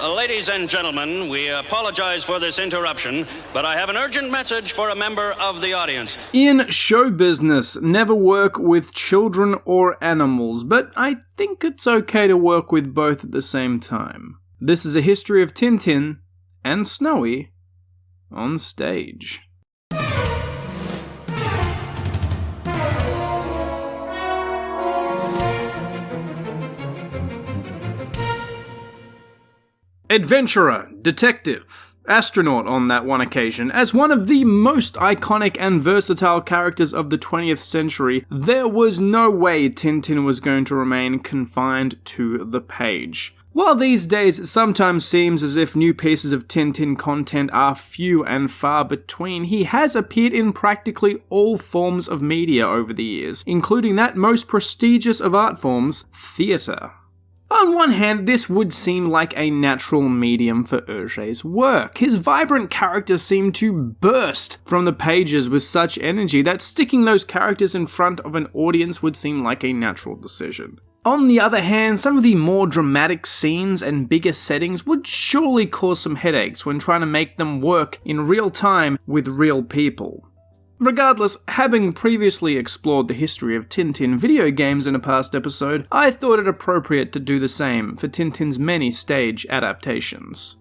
Ladies and gentlemen, we apologize for this interruption, but I have an urgent message for a member of the audience. In show business, never work with children or animals, but I think it's okay to work with both at the same time. This is a history of Tintin and Snowy on stage. Adventurer, detective, astronaut on that one occasion, as one of the most iconic and versatile characters of the 20th century, there was no way Tintin was going to remain confined to the page. While these days it sometimes seems as if new pieces of Tintin content are few and far between, he has appeared in practically all forms of media over the years, including that most prestigious of art forms, theatre. On one hand, this would seem like a natural medium for Hergé's work. His vibrant characters seem to burst from the pages with such energy that sticking those characters in front of an audience would seem like a natural decision. On the other hand, some of the more dramatic scenes and bigger settings would surely cause some headaches when trying to make them work in real time with real people. Regardless, having previously explored the history of Tintin video games in a past episode, I thought it appropriate to do the same for Tintin's many stage adaptations.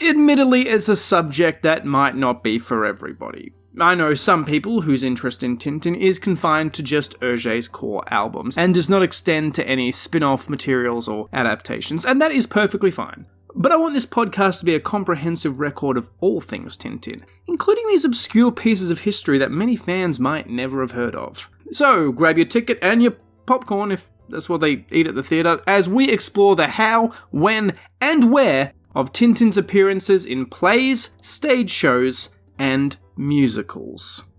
Admittedly, it's a subject that might not be for everybody. I know some people whose interest in Tintin is confined to just Hergé's core albums, and does not extend to any spin-off materials or adaptations, and that is perfectly fine. But I want this podcast to be a comprehensive record of all things Tintin, including these obscure pieces of history that many fans might never have heard of. So, grab your ticket and your popcorn, if that's what they eat at the theatre, as we explore the how, when, and where of Tintin's appearances in plays, stage shows, and musicals.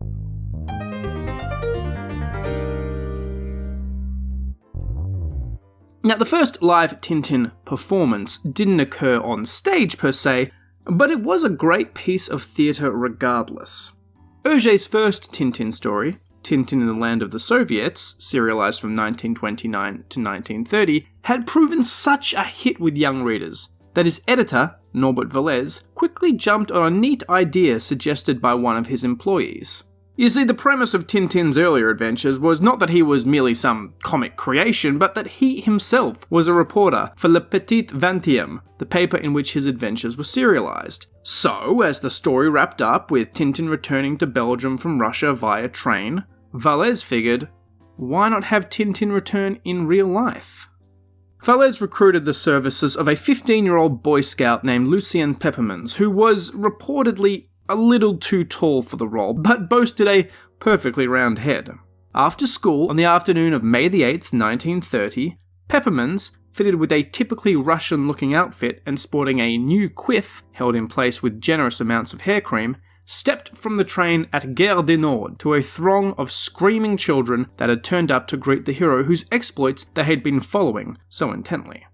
Now, the first live Tintin performance didn't occur on stage per se, but it was a great piece of theatre regardless. Hergé's first Tintin story, Tintin in the Land of the Soviets, serialised from 1929 to 1930, had proven such a hit with young readers that his editor, Norbert Vallès, quickly jumped on a neat idea suggested by one of his employees. You see, the premise of Tintin's earlier adventures was not that he was merely some comic creation, but that he himself was a reporter for Le Petit 20e, the paper in which his adventures were serialised. So, as the story wrapped up with Tintin returning to Belgium from Russia via train, Vallès figured, why not have Tintin return in real life? Vallès recruited the services of a 15-year-old Boy Scout named Lucien Peppermans, who was reportedly a little too tall for the role, but boasted a perfectly round head. After school, on the afternoon of May the 8th, 1930, Peppermans, fitted with a typically Russian-looking outfit and sporting a new quiff held in place with generous amounts of hair cream, stepped from the train at Gare du Nord to a throng of screaming children that had turned up to greet the hero whose exploits they had been following so intently.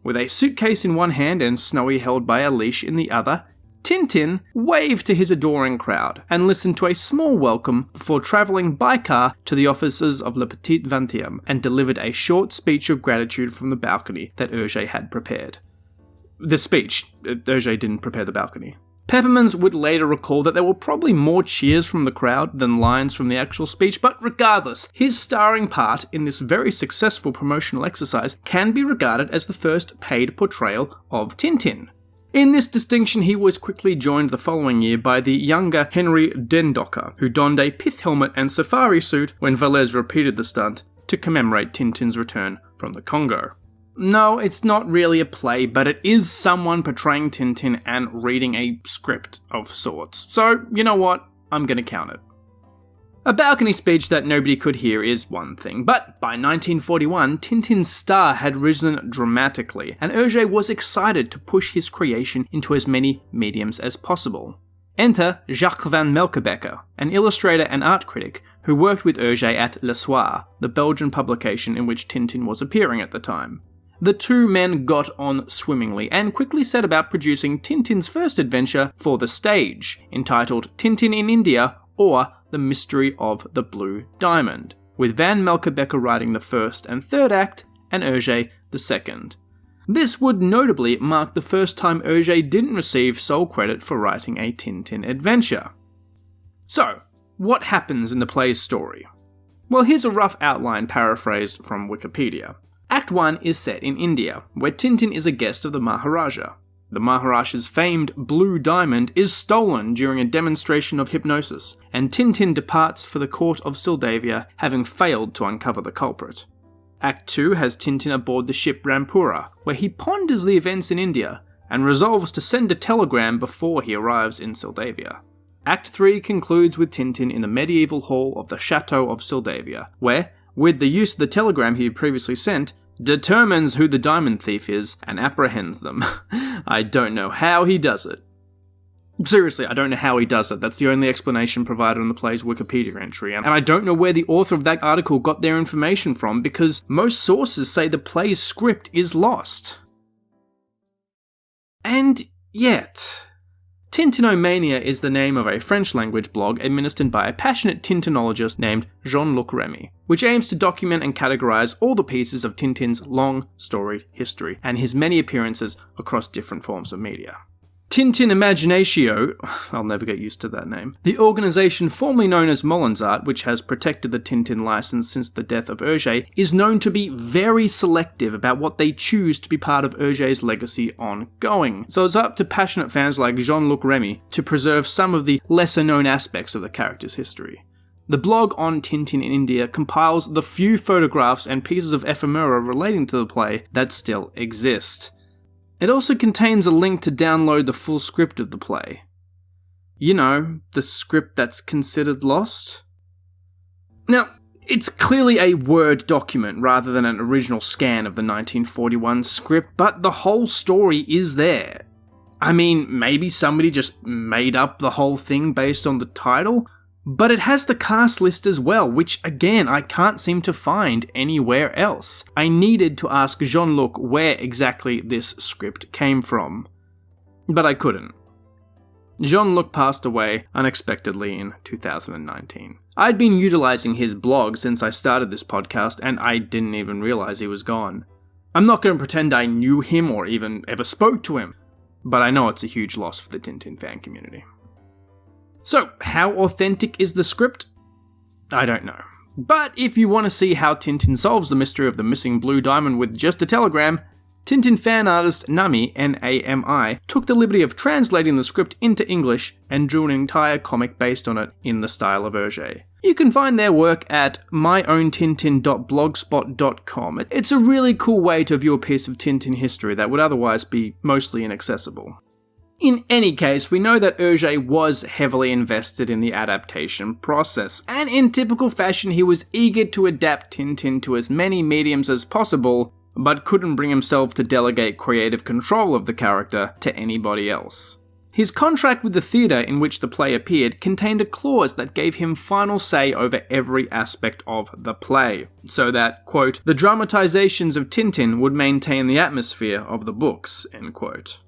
With a suitcase in one hand and Snowy held by a leash in the other, Tintin waved to his adoring crowd and listened to a small welcome before travelling by car to the offices of Le Petit 20e and delivered a short speech of gratitude from the balcony that Hergé had prepared. The speech, Hergé didn't prepare the balcony. Peppermans would later recall that there were probably more cheers from the crowd than lines from the actual speech, but regardless, his starring part in this very successful promotional exercise can be regarded as the first paid portrayal of Tintin. In this distinction, he was quickly joined the following year by the younger Henry Dendocker, who donned a pith helmet and safari suit when Vallès repeated the stunt to commemorate Tintin's return from the Congo. No, it's not really a play, but it is someone portraying Tintin and reading a script of sorts. So, you know what? I'm gonna count it. A balcony speech that nobody could hear is one thing, but by 1941, Tintin's star had risen dramatically, and Hergé was excited to push his creation into as many mediums as possible. Enter Jacques Van Melkebecker, an illustrator and art critic who worked with Hergé at Le Soir, the Belgian publication in which Tintin was appearing at the time. The two men got on swimmingly and quickly set about producing Tintin's first adventure for the stage, entitled Tintin in India, or The Mystery of the Blue Diamond, with Van Melkebecker writing the first and third act, and Hergé the second. This would notably mark the first time Hergé didn't receive sole credit for writing a Tintin adventure. So, what happens in the play's story? Well, here's a rough outline paraphrased from Wikipedia. Act 1 is set in India, where Tintin is a guest of the Maharaja. The Maharaja's famed blue diamond is stolen during a demonstration of hypnosis, and Tintin departs for the court of Sildavia, having failed to uncover the culprit. Act 2 has Tintin aboard the ship Rampura, where he ponders the events in India, and resolves to send a telegram before he arrives in Sildavia. Act 3 concludes with Tintin in the medieval hall of the Chateau of Sildavia, where, with the use of the telegram he had previously sent, determines who the diamond thief is and apprehends them. I don't know how he does it. Seriously, I don't know how he does it. That's the only explanation provided on the play's Wikipedia entry, and I don't know where the author of that article got their information from, because most sources say the play's script is lost. And yet, Tintinomania is the name of a French-language blog administered by a passionate Tintinologist named Jean-Luc Remy, which aims to document and categorize all the pieces of Tintin's long, storied history and his many appearances across different forms of media. Tintin Imaginatio, I'll never get used to that name, the organisation formerly known as Molensart, which has protected the Tintin license since the death of Hergé, is known to be very selective about what they choose to be part of Hergé's legacy ongoing. So it's up to passionate fans like Jean-Luc Remy to preserve some of the lesser-known aspects of the character's history. The blog on Tintin in India compiles the few photographs and pieces of ephemera relating to the play that still exist. It also contains a link to download the full script of the play. You know, the script that's considered lost? Now, it's clearly a Word document rather than an original scan of the 1941 script, but the whole story is there. I mean, maybe somebody just made up the whole thing based on the title, but it has the cast list as well, which again I can't seem to find anywhere else. I needed to ask Jean-Luc where exactly this script came from, but I couldn't. Jean-Luc passed away unexpectedly in 2019. I'd been utilising his blog since I started this podcast, and I didn't even realise he was gone. I'm not going to pretend I knew him or even ever spoke to him, but I know it's a huge loss for the Tintin fan community. So, how authentic is the script? I don't know. But if you want to see how Tintin solves the mystery of the missing blue diamond with just a telegram, Tintin fan artist Nami, N-A-M-I, took the liberty of translating the script into English and drew an entire comic based on it in the style of Hergé. You can find their work at myowntintin.blogspot.com. It's a really cool way to view a piece of Tintin history that would otherwise be mostly inaccessible. In any case, we know that Hergé was heavily invested in the adaptation process, and in typical fashion he was eager to adapt Tintin to as many mediums as possible, but couldn't bring himself to delegate creative control of the character to anybody else. His contract with the theatre in which the play appeared contained a clause that gave him final say over every aspect of the play, so that, quote, the dramatizations of Tintin would maintain the atmosphere of the books, end quote.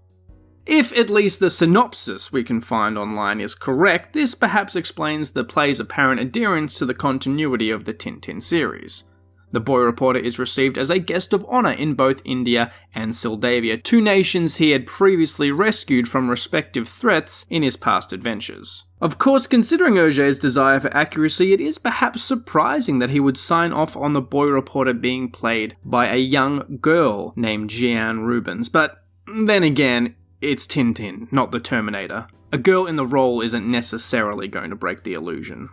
If at least the synopsis we can find online is correct, this perhaps explains the play's apparent adherence to the continuity of the Tintin series. The boy reporter is received as a guest of honour in both India and Sildavia, two nations he had previously rescued from respective threats in his past adventures. Of course, considering Hergé's desire for accuracy, it is perhaps surprising that he would sign off on the boy reporter being played by a young girl named Jeanne Rubens, but then again, it's Tintin, not the Terminator. A girl in the role isn't necessarily going to break the illusion.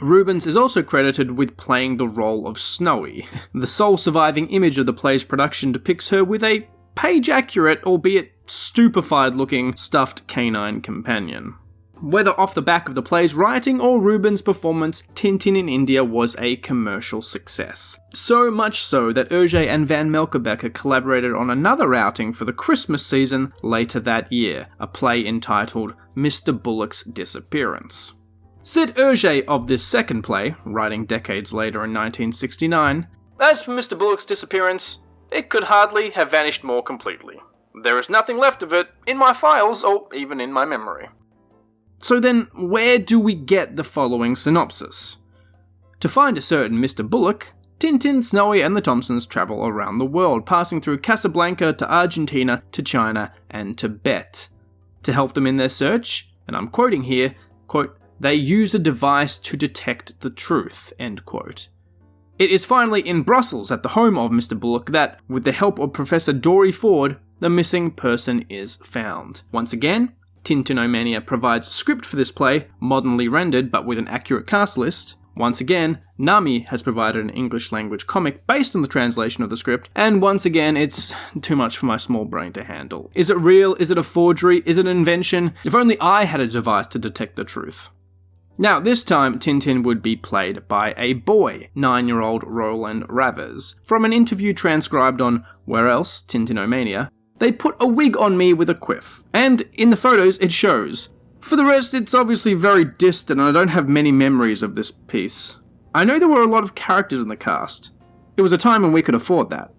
Rubens is also credited with playing the role of Snowy. The sole surviving image of the play's production depicts her with a page-accurate, albeit stupefied-looking, stuffed canine companion. Whether off the back of the play's writing or Rubens' performance, Tintin in India was a commercial success. So much so that Hergé and Van Melkebecker collaborated on another outing for the Christmas season later that year, a play entitled Mr. Bullock'S Disappearance. Said Hergé of this second play, writing decades later in 1969, "As for Mr. Bullock's Disappearance, it could hardly have vanished more completely. There is nothing left of it in my files or even in my memory." So then, where do we get the following synopsis? To find a certain Mr. Bullock, Tintin, Snowy, and the Thompsons travel around the world, passing through Casablanca to Argentina to China and Tibet. To help them in their search, and I'm quoting here, quote, "They use a device to detect the truth," end quote. It is finally in Brussels, at the home of Mr. Bullock, that, with the help of Professor Dory Ford, the missing person is found. Once again, Tintinomania provides a script for this play, modernly rendered but with an accurate cast list. Once again, Nami has provided an English-language comic based on the translation of the script, and once again, it's too much for my small brain to handle. Is it real? Is it a forgery? Is it an invention? If only I had a device to detect the truth. Now, this time, Tintin would be played by a boy, 9-year-old Roland Ravers. From an interview transcribed on Where Else? Tintinomania, they put a wig on me with a quiff, and in the photos it shows. For the rest, it's obviously very distant and I don't have many memories of this piece. I know there were a lot of characters in the cast. It was a time when we could afford that.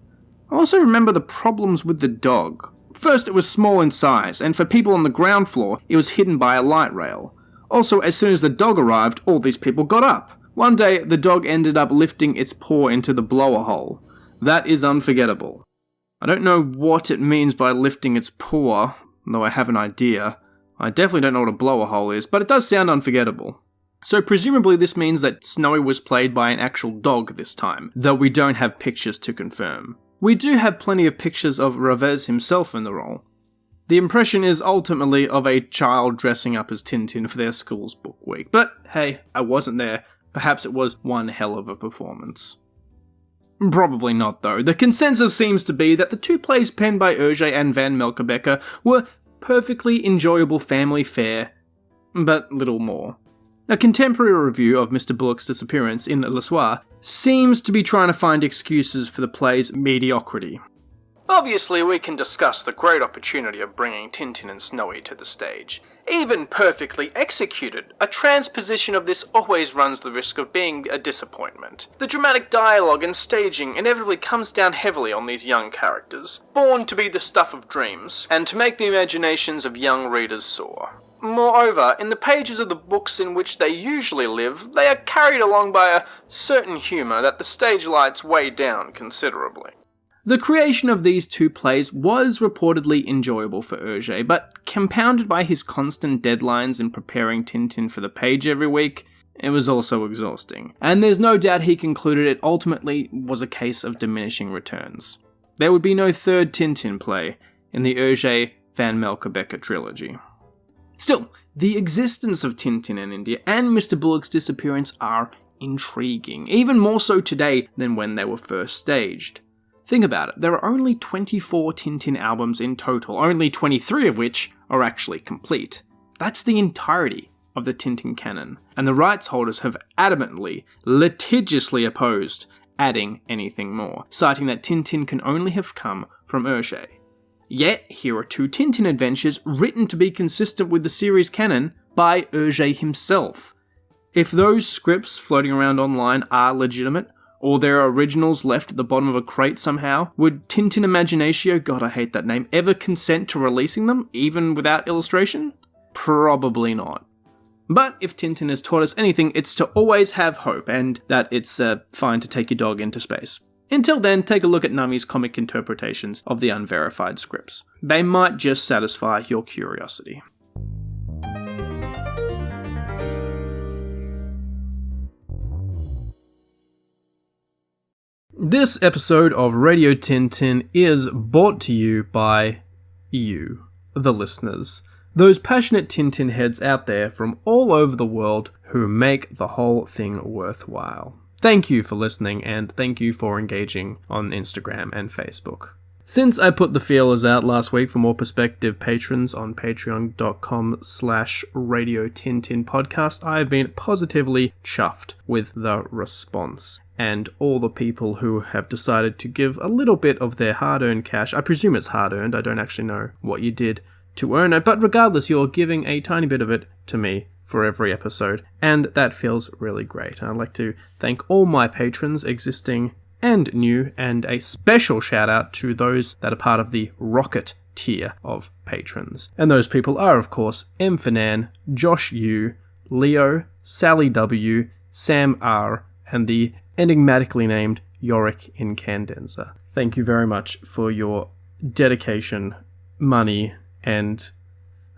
I also remember the problems with the dog. First, it was small in size, and for people on the ground floor, it was hidden by a light rail. Also, as soon as the dog arrived, all these people got up. One day, the dog ended up lifting its paw into the blower hole. That is unforgettable. I don't know what it means by lifting its paw, though I have an idea. I definitely don't know what a blower hole is, but it does sound unforgettable. So presumably this means that Snowy was played by an actual dog this time, though we don't have pictures to confirm. We do have plenty of pictures of Ravers himself in the role. The impression is ultimately of a child dressing up as Tintin for their school's book week, but hey, I wasn't there. Perhaps it was one hell of a performance. Probably not though. The consensus seems to be that the two plays penned by Auger and Van Melkebecker were perfectly enjoyable family fare, but little more. A contemporary review of Mr. Bullock's Disappearance in Le Soir seems to be trying to find excuses for the play's mediocrity. Obviously, we can discuss the great opportunity of bringing Tintin and Snowy to the stage. Even perfectly executed, a transposition of this always runs the risk of being a disappointment. The dramatic dialogue and staging inevitably comes down heavily on these young characters, born to be the stuff of dreams, and to make the imaginations of young readers soar. Moreover, in the pages of the books in which they usually live, they are carried along by a certain humour that the stage lights weigh down considerably. The creation of these two plays was reportedly enjoyable for Auger, but compounded by his constant deadlines in preparing Tintin for the page every week, it was also exhausting. And there's no doubt he concluded it ultimately was a case of diminishing returns. There would be no third Tintin play in the Auger Van Melkebecker trilogy. Still, the existence of Tintin in India and Mr. Bullock's Disappearance are intriguing, even more so today than when they were first staged. Think about it, there are only 24 Tintin albums in total, only 23 of which are actually complete. That's the entirety of the Tintin canon, and the rights holders have adamantly, litigiously opposed adding anything more, citing that Tintin can only have come from Auger. Yet, here are two Tintin adventures written to be consistent with the series canon by Auger himself. If those scripts floating around online are legitimate, or there are originals left at the bottom of a crate somehow, would Tintin Imaginatio, God I hate that name, ever consent to releasing them, even without illustration? Probably not. But if Tintin has taught us anything, it's to always have hope, and that it's fine to take your dog into space. Until then, take a look at Nami's comic interpretations of the unverified scripts. They might just satisfy your curiosity. This episode of Radio Tintin is brought to you by you, the listeners. Those passionate Tintin heads out there from all over the world who make the whole thing worthwhile. Thank you for listening, and thank you for engaging on Instagram and Facebook. Since I put the feelers out last week for more prospective patrons on patreon.com/Radio Tintin podcast, I have been positively chuffed with the response. And all the people who have decided to give a little bit of their hard-earned cash. I presume it's hard-earned, I don't actually know what you did to earn it, but regardless, you're giving a tiny bit of it to me for every episode, and that feels really great. And I'd like to thank all my patrons, existing and new, and a special shout out to those that are part of the Rocket tier of patrons. And those people are, of course, M. Fanan, Josh U, Leo, Sally W, Sam R, and the enigmatically named Yorick Incandenza. Thank you very much for your dedication, money, and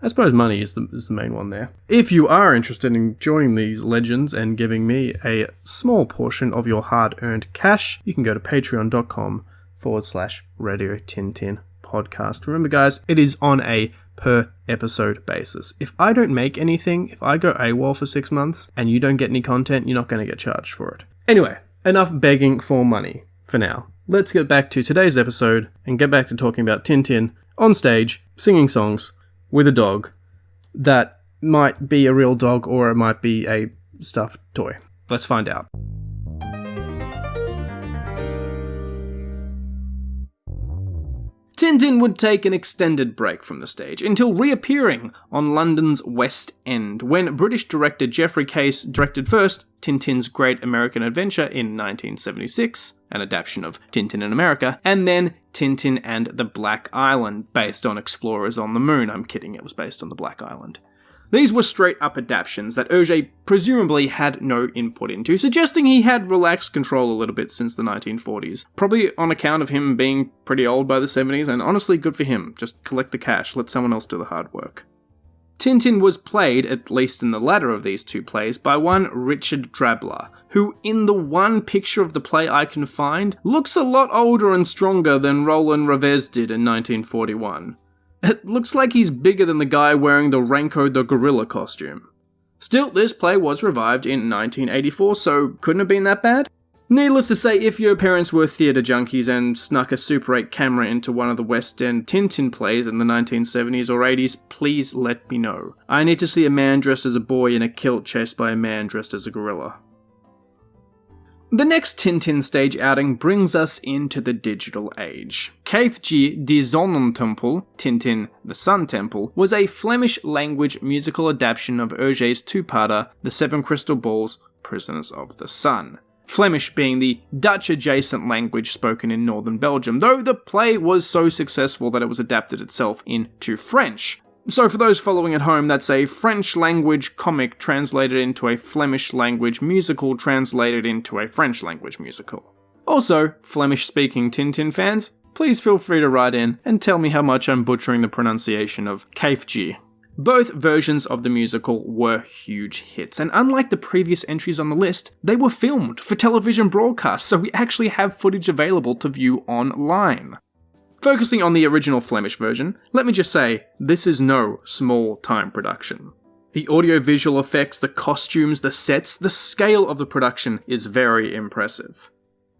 I suppose money is the main one there. If you are interested in joining these legends and giving me a small portion of your hard-earned cash, you can go to patreon.com/Radio Tintin podcast. Remember, guys, it is on a per episode basis. If I don't make anything, if I go AWOL for 6 months and you don't get any content, you're not going to get charged for it. Anyway, enough begging for money for now. Let's get back to today's episode and get back to talking about Tintin on stage, singing songs with a dog that might be a real dog or it might be a stuffed toy. Let's find out. Tintin would take an extended break from the stage until reappearing on London's West End when British director Geoffrey Case directed first Tintin's Great American Adventure in 1976, an adaptation of Tintin in America, and then Tintin and the Black Island, based on Explorers on the Moon. I'm kidding, it was based on the Black Island. These were straight-up adaptations that Hergé presumably had no input into, suggesting he had relaxed control a little bit since the 1940s. Probably on account of him being pretty old by the 70s, and honestly, good for him. Just collect the cash, let someone else do the hard work. Tintin was played, at least in the latter of these two plays, by one Richard Drabler, who, in the one picture of the play I can find, looks a lot older and stronger than Roland Revez did in 1941. It looks like he's bigger than the guy wearing the Renko the Gorilla costume. Still, this play was revived in 1984, so couldn't have been that bad? Needless to say, if your parents were theatre junkies and snuck a Super 8 camera into one of the West End Tintin plays in the 1970s or 80s, please let me know. I need to see a man dressed as a boy in a kilt chased by a man dressed as a gorilla. The next Tintin stage outing brings us into the digital age. Keithji die Sonnentempel, Tintin the Sun Temple, was a Flemish-language musical adaptation of Hergé's two-parter The Seven Crystal Balls, Prisoners of the Sun. Flemish being the Dutch-adjacent language spoken in northern Belgium, though the play was so successful that it was adapted itself into French. So for those following at home, that's a French-language comic translated into a Flemish-language musical translated into a French-language musical. Also, Flemish-speaking Tintin fans, please feel free to write in and tell me how much I'm butchering the pronunciation of Keithji. Both versions of the musical were huge hits, and unlike the previous entries on the list, they were filmed for television broadcast, so we actually have footage available to view online. Focusing on the original Flemish version, let me just say, this is no small-time production. The audio-visual effects, the costumes, the sets, the scale of the production is very impressive.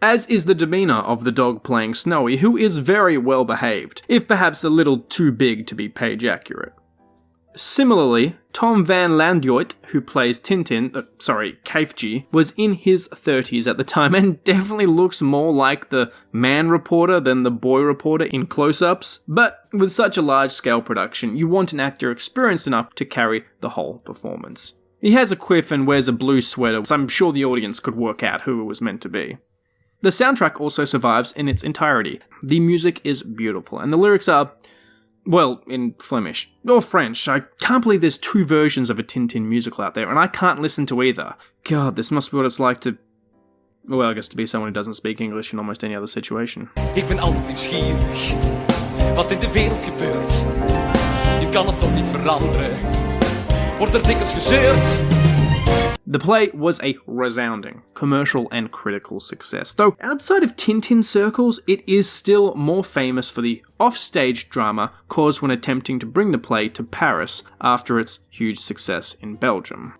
As is the demeanour of the dog playing Snowy, who is very well behaved, if perhaps a little too big to be page-accurate. Similarly, Tom van Landjoet, who plays Keithji, was in his 30s at the time and definitely looks more like the man reporter than the boy reporter in close-ups, but with such a large-scale production, you want an actor experienced enough to carry the whole performance. He has a quiff and wears a blue sweater, so I'm sure the audience could work out who it was meant to be. The soundtrack also survives in its entirety. The music is beautiful, and the lyrics are, well, in Flemish. Or French. I can't believe there's two versions of a Tintin musical out there, and I can't listen to either. God, this must be what it's like to... Well, I guess to be someone who doesn't speak English in almost any other situation. Ik ben altijd nieuwsgierig, wat in de wereld gebeurt. Je kan het toch niet veranderen, wordt dikwijls gezeurd. The play was a resounding commercial and critical success, though outside of Tintin circles, it is still more famous for the offstage drama caused when attempting to bring the play to Paris after its huge success in Belgium.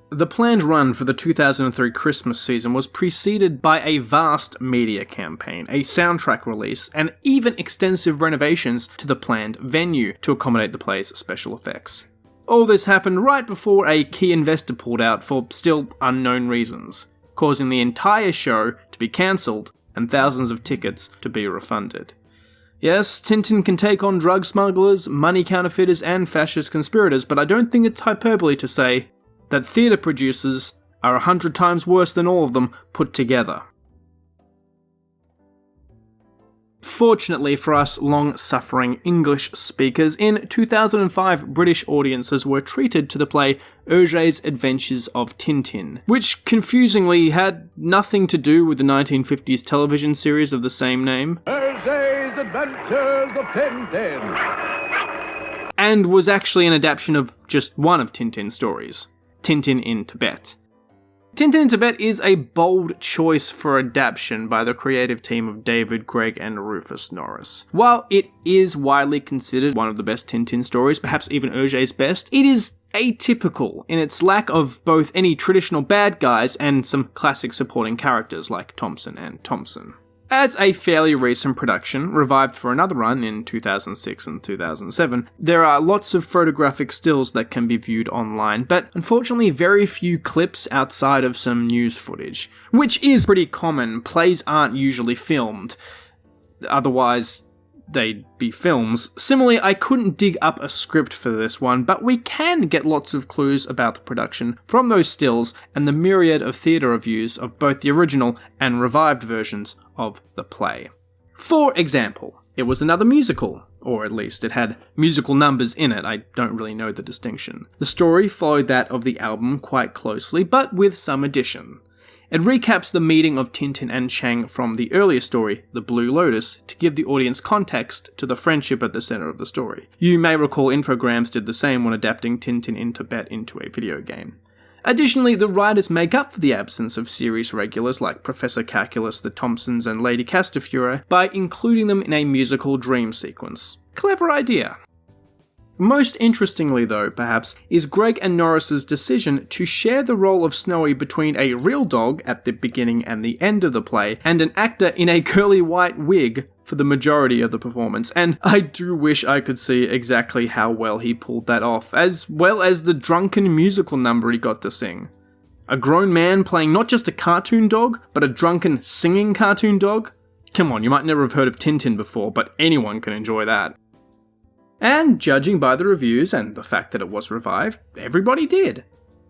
The planned run for the 2003 Christmas season was preceded by a vast media campaign, a soundtrack release, and even extensive renovations to the planned venue to accommodate the play's special effects. All this happened right before a key investor pulled out for still unknown reasons, causing the entire show to be cancelled and thousands of tickets to be refunded. Yes, Tintin can take on drug smugglers, money counterfeiters, and fascist conspirators, but I don't think it's hyperbole to say that theatre producers are 100 times worse than all of them put together. Fortunately for us long-suffering English speakers, in 2005 British audiences were treated to the play Hergé's Adventures of Tintin, which confusingly had nothing to do with the 1950s television series of the same name. Hergé's Adventures of Tintin! And was actually an adaptation of just one of Tintin's stories, Tintin in Tibet. Tintin in Tibet is a bold choice for adaptation by the creative team of David Gregg and Rufus Norris. While it is widely considered one of the best Tintin stories, perhaps even Hergé's best, it is atypical in its lack of both any traditional bad guys and some classic supporting characters like Thompson and Thompson. As a fairly recent production, revived for another run in 2006 and 2007, there are lots of photographic stills that can be viewed online, but unfortunately very few clips outside of some news footage, which is pretty common. Plays aren't usually filmed, otherwise they'd be films. Similarly, I couldn't dig up a script for this one, but we can get lots of clues about the production from those stills and the myriad of theatre reviews of both the original and revived versions of the play. For example, it was another musical, or at least it had musical numbers in it. I don't really know the distinction. The story followed that of the album quite closely, but with some addition. It recaps the meeting of Tintin and Chang from the earlier story, The Blue Lotus, to give the audience context to the friendship at the center of the story. You may recall Infogrames did the same when adapting Tintin in Tibet into a video game. Additionally, the writers make up for the absence of series regulars like Professor Calculus, the Thompsons, and Lady Castafiore by including them in a musical dream sequence. Clever idea. Most interestingly though, perhaps, is Gregg and Norris's decision to share the role of Snowy between a real dog at the beginning and the end of the play, and an actor in a curly white wig for the majority of the performance, and I do wish I could see exactly how well he pulled that off, as well as the drunken musical number he got to sing. A grown man playing not just a cartoon dog, but a drunken singing cartoon dog? Come on, you might never have heard of Tintin before, but anyone can enjoy that. And judging by the reviews and the fact that it was revived, everybody did.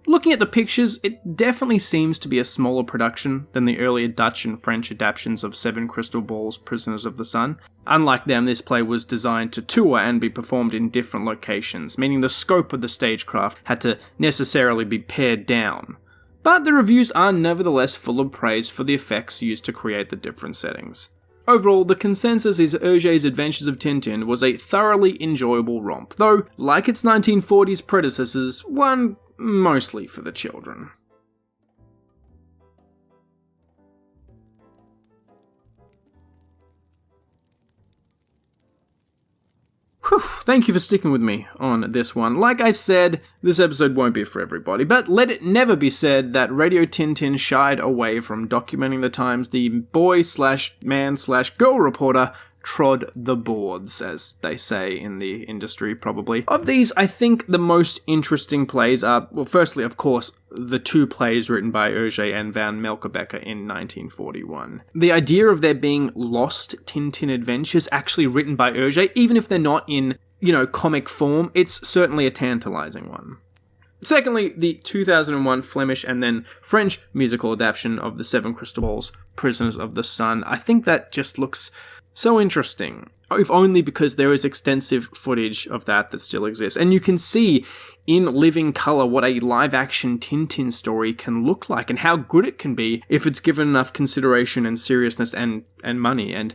Looking at the pictures, it definitely seems to be a smaller production than the earlier Dutch and French adaptations of Seven Crystal Balls' Prisoners of the Sun. Unlike them, this play was designed to tour and be performed in different locations, meaning the scope of the stagecraft had to necessarily be pared down. But the reviews are nevertheless full of praise for the effects used to create the different settings. Overall, the consensus is Hergé's Adventures of Tintin was a thoroughly enjoyable romp, though, like its 1940s predecessors, one mostly for the children. Whew, thank you for sticking with me on this one. Like I said, this episode won't be for everybody, but let it never be said that Radio Tintin shied away from documenting the times the boy/man/girl reporter trod the boards, as they say in the industry, probably. Of these, I think the most interesting plays are, well, firstly, of course, the two plays written by Hergé and Van Melkebecker in 1941. The idea of there being lost Tintin adventures actually written by Hergé, even if they're not in, comic form, it's certainly a tantalizing one. Secondly, the 2001 Flemish and then French musical adaptation of the Seven Crystal Balls, Prisoners of the Sun. I think that just looks so interesting, if only because there is extensive footage of that still exists. And you can see in living colour what a live-action Tintin story can look like and how good it can be if it's given enough consideration and seriousness and money. And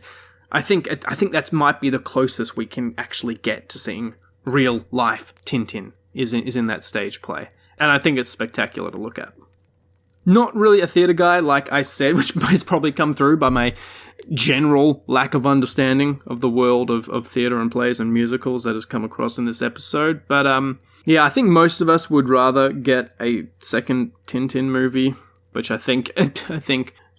I think that might be the closest we can actually get to seeing real-life Tintin is in that stage play. And I think it's spectacular to look at. Not really a theatre guy, like I said, which has probably come through by my general lack of understanding of the world of theatre and plays and musicals that has come across in this episode. But I think most of us would rather get a second Tintin movie, which I think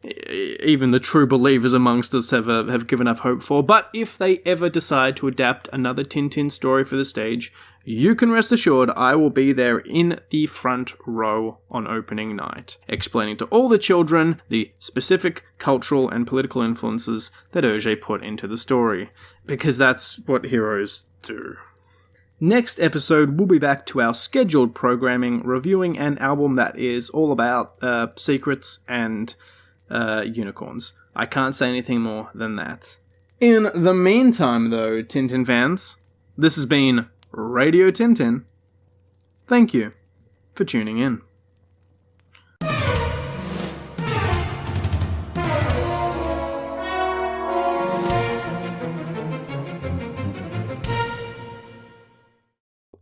even the true believers amongst us have given up hope for. But if they ever decide to adapt another Tintin story for the stage, you can rest assured I will be there in the front row on opening night, explaining to all the children the specific cultural and political influences that Hergé put into the story, because that's what heroes do. Next episode, we'll be back to our scheduled programming, reviewing an album that is all about secrets and unicorns. I can't say anything more than that. In the meantime, though, Tintin fans, this has been Radio Tintin. Thank you for tuning in.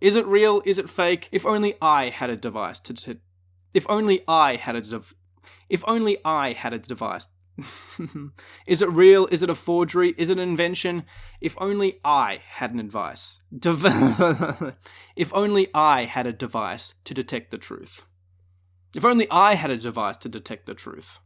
Is it real? Is it fake? If only I had a device to If only I had a device. Is it real? Is it a forgery? Is it an invention? If only I had an advice. If only I had a device to detect the truth. If only I had a device to detect the truth.